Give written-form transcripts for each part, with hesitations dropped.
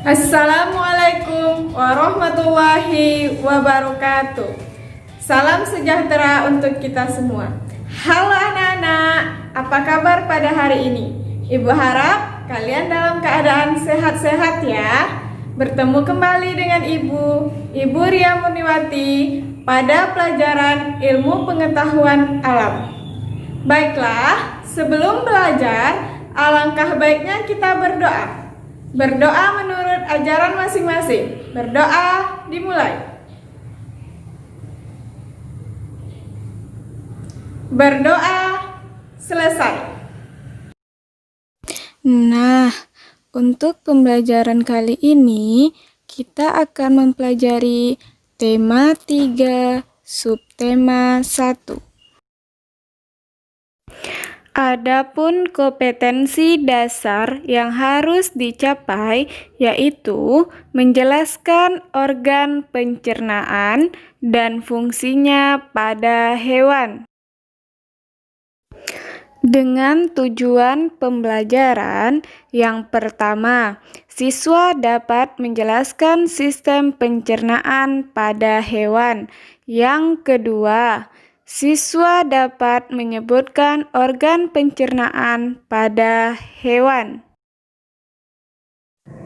Assalamualaikum warahmatullahi wabarakatuh. Salam sejahtera untuk kita semua. Halo anak-anak, apa kabar pada hari ini? Ibu harap kalian dalam keadaan sehat-sehat ya. Bertemu kembali dengan Ibu Ria Muniwati pada pelajaran Ilmu Pengetahuan Alam. Baiklah, sebelum belajar, alangkah baiknya kita berdoa. Berdoa menurut ajaran masing-masing. Berdoa dimulai. Berdoa selesai. Nah, untuk pembelajaran kali ini kita akan mempelajari tema 3, subtema 1. Adapun kompetensi dasar yang harus dicapai yaitu menjelaskan organ pencernaan dan fungsinya pada hewan. Dengan tujuan pembelajaran, yang pertama, siswa dapat menjelaskan sistem pencernaan pada hewan. Yang kedua, siswa dapat menyebutkan organ pencernaan pada hewan.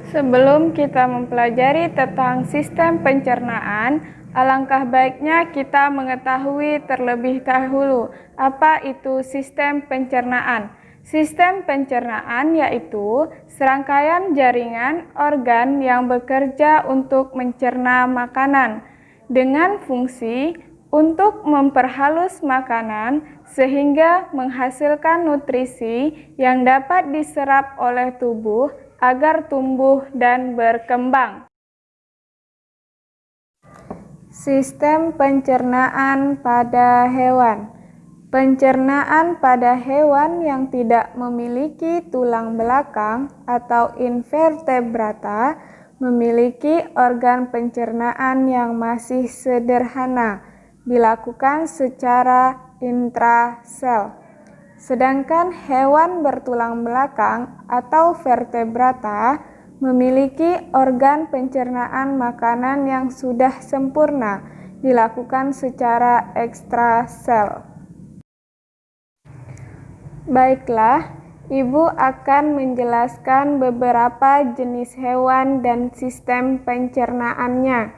Sebelum kita mempelajari tentang sistem pencernaan, alangkah baiknya kita mengetahui terlebih dahulu apa itu sistem pencernaan. Sistem pencernaan yaitu serangkaian jaringan organ yang bekerja untuk mencerna makanan dengan fungsi untuk memperhalus makanan sehingga menghasilkan nutrisi yang dapat diserap oleh tubuh agar tumbuh dan berkembang. Sistem pencernaan pada hewan. Pencernaan pada hewan yang tidak memiliki tulang belakang atau invertebrata memiliki organ pencernaan yang masih sederhana, dilakukan secara intrasel. Sedangkan hewan bertulang belakang atau vertebrata memiliki organ pencernaan makanan yang sudah sempurna, dilakukan secara ekstrasel. Baiklah, Ibu akan menjelaskan beberapa jenis hewan dan sistem pencernaannya.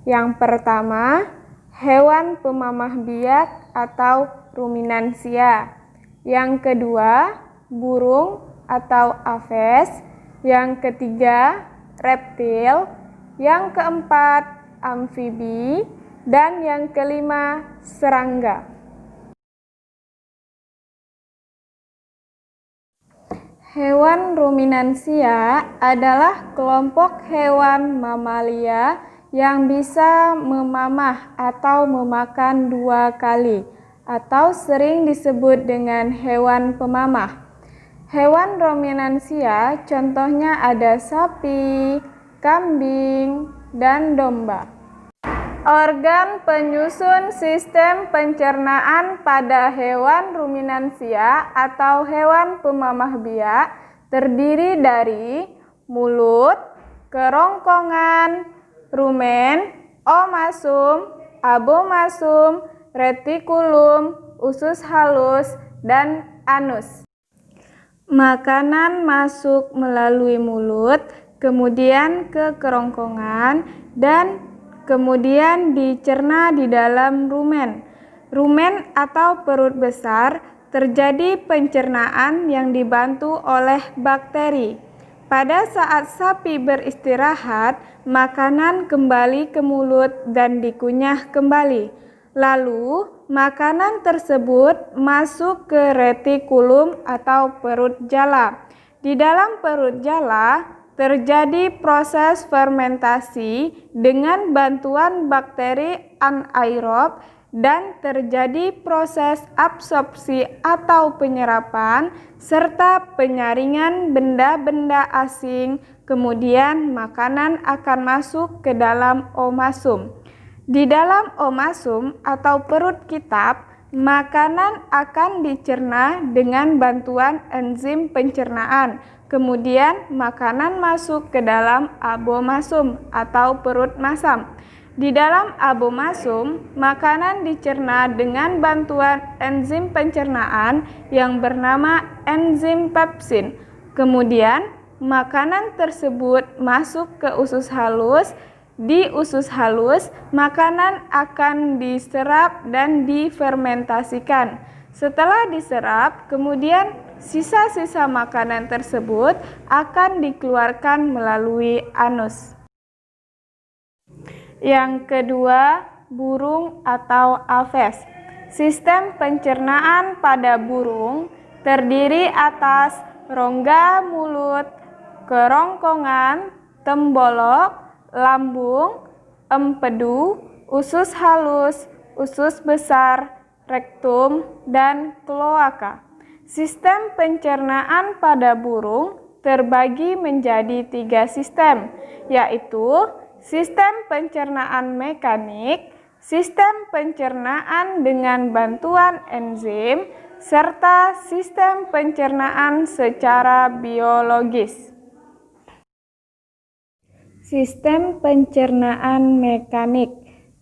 Yang pertama, hewan pemamah biak atau ruminansia. Yang kedua, burung atau aves. Yang ketiga, reptil. Yang keempat, amfibi. Dan yang kelima, serangga. Hewan ruminansia adalah kelompok hewan mamalia yang bisa memamah atau memakan 2 kali, atau sering disebut dengan hewan pemamah. Hewan ruminansia contohnya ada sapi, kambing, dan domba. Organ penyusun sistem pencernaan pada hewan ruminansia atau hewan pemamah biak terdiri dari mulut, kerongkongan, rumen, omasum, abomasum, retikulum, usus halus, dan anus. Makanan masuk melalui mulut, kemudian ke kerongkongan, dan kemudian dicerna di dalam rumen. Rumen atau perut besar terjadi pencernaan yang dibantu oleh bakteri. Pada saat sapi beristirahat, makanan kembali ke mulut dan dikunyah kembali. Lalu, makanan tersebut masuk ke retikulum atau perut jala. Di dalam perut jala, terjadi proses fermentasi dengan bantuan bakteri anaerob dan terjadi proses absorpsi atau penyerapan serta penyaringan benda-benda asing. Kemudian makanan akan masuk ke dalam omasum. Di dalam omasum atau perut kitab Makanan akan dicerna dengan bantuan enzim pencernaan. Kemudian makanan masuk ke dalam abomasum atau perut masam. Di dalam abomasum, makanan dicerna dengan bantuan enzim pencernaan yang bernama enzim pepsin. Kemudian makanan tersebut masuk ke usus halus. Di usus halus, makanan akan diserap dan difermentasikan. Setelah diserap, kemudian sisa-sisa makanan tersebut akan dikeluarkan melalui anus. Yang kedua, burung atau aves. Sistem pencernaan pada burung terdiri atas rongga mulut, kerongkongan, tembolok, lambung, empedu, usus halus, usus besar, rektum, dan kloaka. Sistem pencernaan pada burung terbagi menjadi 3 sistem, yaitu sistem pencernaan mekanik, sistem pencernaan dengan bantuan enzim, serta sistem pencernaan secara biologis. Sistem pencernaan mekanik.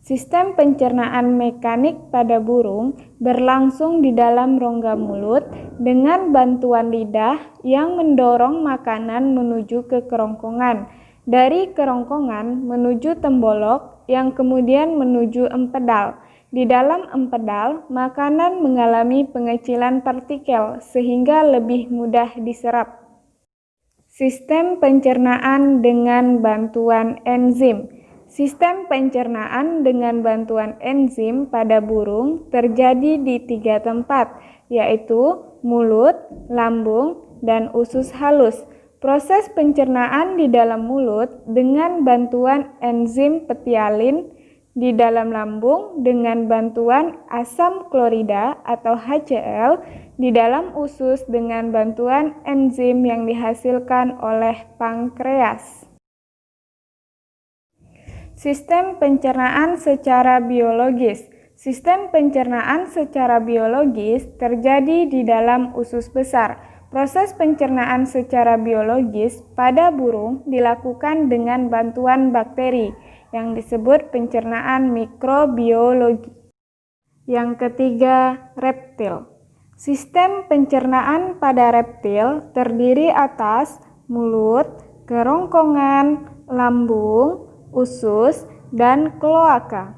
Sistem pencernaan mekanik pada burung berlangsung di dalam rongga mulut dengan bantuan lidah yang mendorong makanan menuju ke kerongkongan, dari kerongkongan menuju tembolok yang kemudian menuju empedal. Di dalam empedal, makanan mengalami pengecilan partikel sehingga lebih mudah diserap. Sistem pencernaan dengan bantuan enzim. Sistem pencernaan dengan bantuan enzim pada burung terjadi di 3 tempat, yaitu mulut, lambung, dan usus halus. Proses pencernaan di dalam mulut dengan bantuan enzim petialin, di dalam lambung dengan bantuan asam klorida atau HCl, di dalam usus dengan bantuan enzim yang dihasilkan oleh pankreas. Sistem pencernaan secara biologis. Sistem pencernaan secara biologis terjadi di dalam usus besar. Proses pencernaan secara biologis pada burung dilakukan dengan bantuan bakteri yang disebut pencernaan mikrobiologi. Yang ketiga, reptil. Sistem pencernaan pada reptil terdiri atas mulut, kerongkongan, lambung, usus, dan kloaka.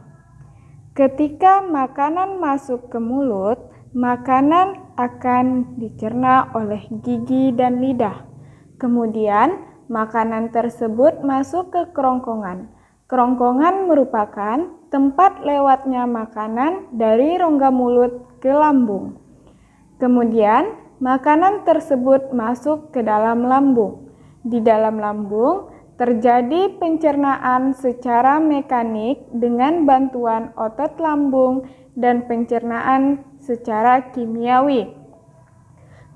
Ketika makanan masuk ke mulut, makanan akan dicerna oleh gigi dan lidah. Kemudian, makanan tersebut masuk ke kerongkongan. Kerongkongan merupakan tempat lewatnya makanan dari rongga mulut ke lambung. Kemudian, makanan tersebut masuk ke dalam lambung. Di dalam lambung, terjadi pencernaan secara mekanik dengan bantuan otot lambung dan pencernaan secara kimiawi.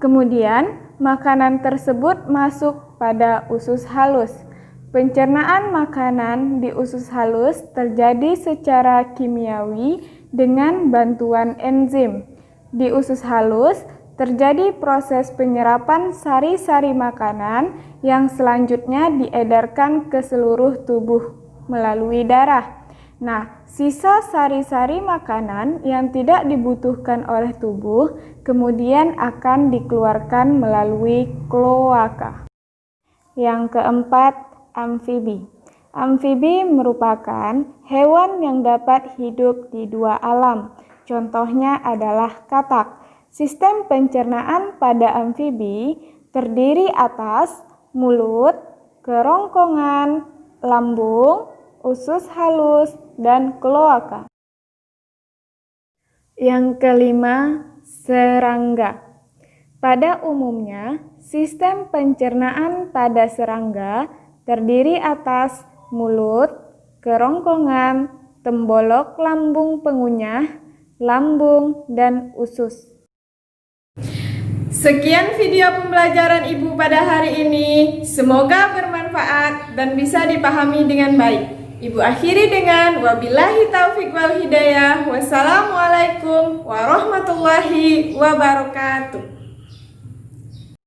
Kemudian, makanan tersebut masuk pada usus halus. Pencernaan makanan di usus halus terjadi secara kimiawi dengan bantuan enzim. Di usus halus terjadi proses penyerapan sari-sari makanan yang selanjutnya diedarkan ke seluruh tubuh melalui darah. Nah, sisa sari-sari makanan yang tidak dibutuhkan oleh tubuh kemudian akan dikeluarkan melalui kloaka. Yang keempat, amfibi. Amfibi merupakan hewan yang dapat hidup di 2 alam. Contohnya adalah katak. Sistem pencernaan pada amfibi terdiri atas mulut, kerongkongan, lambung, usus halus, dan kloaka. Yang kelima, serangga. Pada umumnya, sistem pencernaan pada serangga terdiri atas mulut, kerongkongan, tembolok lambung pengunyah, lambung, dan usus. Sekian video pembelajaran Ibu pada hari ini. Semoga bermanfaat dan bisa dipahami dengan baik. Ibu akhiri dengan wabillahi taufik wal hidayah. Wassalamualaikum warahmatullahi wabarakatuh.